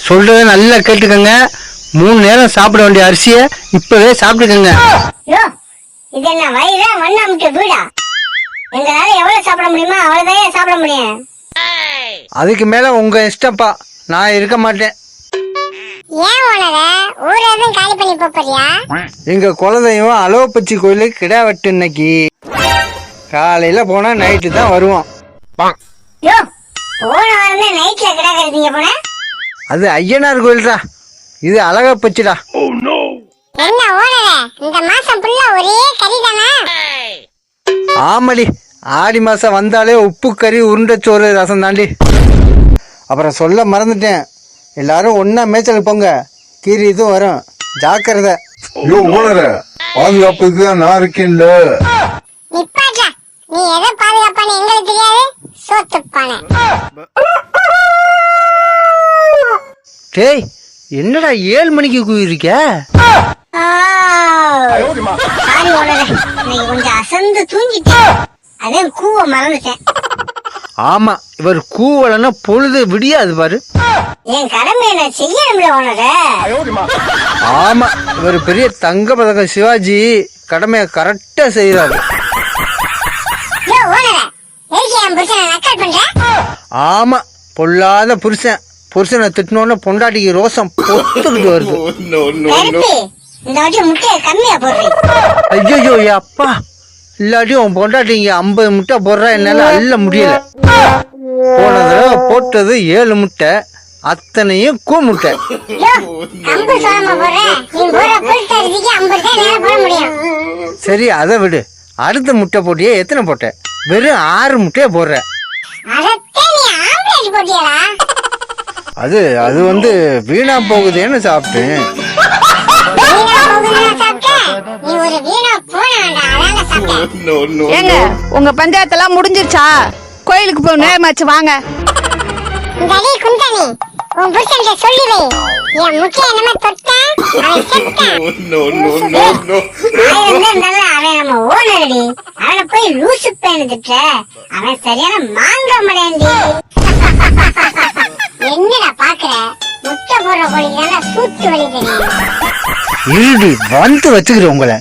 சொல்றத நல்லா கேட்டுக்கங்க. 3 நேரம் சாப்பிட வேண்டிய அரிசிய இப்பவே சாப்பிட்டுக்கங்க. இது என்ன வயிறா மண்ணாமிட்டு வீடா? எங்களால எவ்வளவு சாப்பிட முடியுமா அவ்வளவுதான் சாப்பிட முடியும். அதுக்கு மேல உங்க இஷ்டப்பா, நான் இருக்க மாட்டேன். ஏன் ஓனர ஊர எதுவும் காலி பண்ணி போறியா? எங்க குலதெய்வம் அலோபச்சி கோயிலுக்கு கிடா வெட்டு இன்னைக்கு. காலையில போனா நைட்டு தான் வருவோம். யோ, போன வாரமே நைட்ல கிடா கறந்தீங்க போன. அது ஐயனார் கோயில்டா, இது அழகப்பச்சிடா. என்ன ஓனர இந்த மாசம் ஃபுல்லா ஒரே கறி தானா? ஆமாடி, ஆடி மாசம் வந்தாலே உப்பு கறி உருண்டைச்சோறு ரசம் தாண்டி. அப்புறம் சொல்ல மறந்துட்டேன், எல்லாரும் ஒன்னா மேய்ச்சலுக்கு போங்க, கீரி இதுவும் வரும், ஜாக்கிரதை. பாதுகாப்புக்கு நான் இருக்கேன்ல. நிப்பாட்டா, நீ எதை பாதுகாப்பானு எங்களுக்கு தெரியாது. சோத்துப்பானே. டேய், என்னடா 7 மணிக்கு கூயிருக்க? கொஞ்சம் அசந்து தூங்கிட்டேன், அதே கூவ மறந்துட்டேன். ஆமா, இவர் கூவலன்னா பொழுது விடியாது பாரு. என் கடமை என்ன செய்யணும்ல ஓனர. ஆமா, இவர் பெரிய தங்க பதக்கம் சிவாஜி, கடமையை கரெக்டா செய்யறாரு. ஆமா, பொல்லாத புருஷன். புருஷனை திட்டினோன்னு பொண்டாட்டிக்கு ரோசம் பொத்துக்கிட்டு வருது. ஐயோ அப்பா, இல்லாட்டியும் உன் பொண்டாட்டி இங்க 50 முட்டை போடுறா, என்னால அள்ள முடியல. போன தடவை போட்டது 7 முட்டை, அத்தனையும் கூமுட்டை. சரி, அதை விடு. அடுத்த முட்டை போட்டியே எத்தனை போட்ட? வெறும் 6 முட்டையை போடுற. அது வந்து வீணா போகுதேன்னு சாப்பிட்டேன். ஏங்க, உங்க பஞ்சாயத்தெல்லாம் முடிஞ்சிருச்சா? கோயிலுக்கு போய் நேரமாச்சு, வாங்க. என்னடா பாக்குற? முட்டை போடுற கோழி சூத்து வலி தெரியும். வந்து வச்சுக்கிறேன் உங்களை.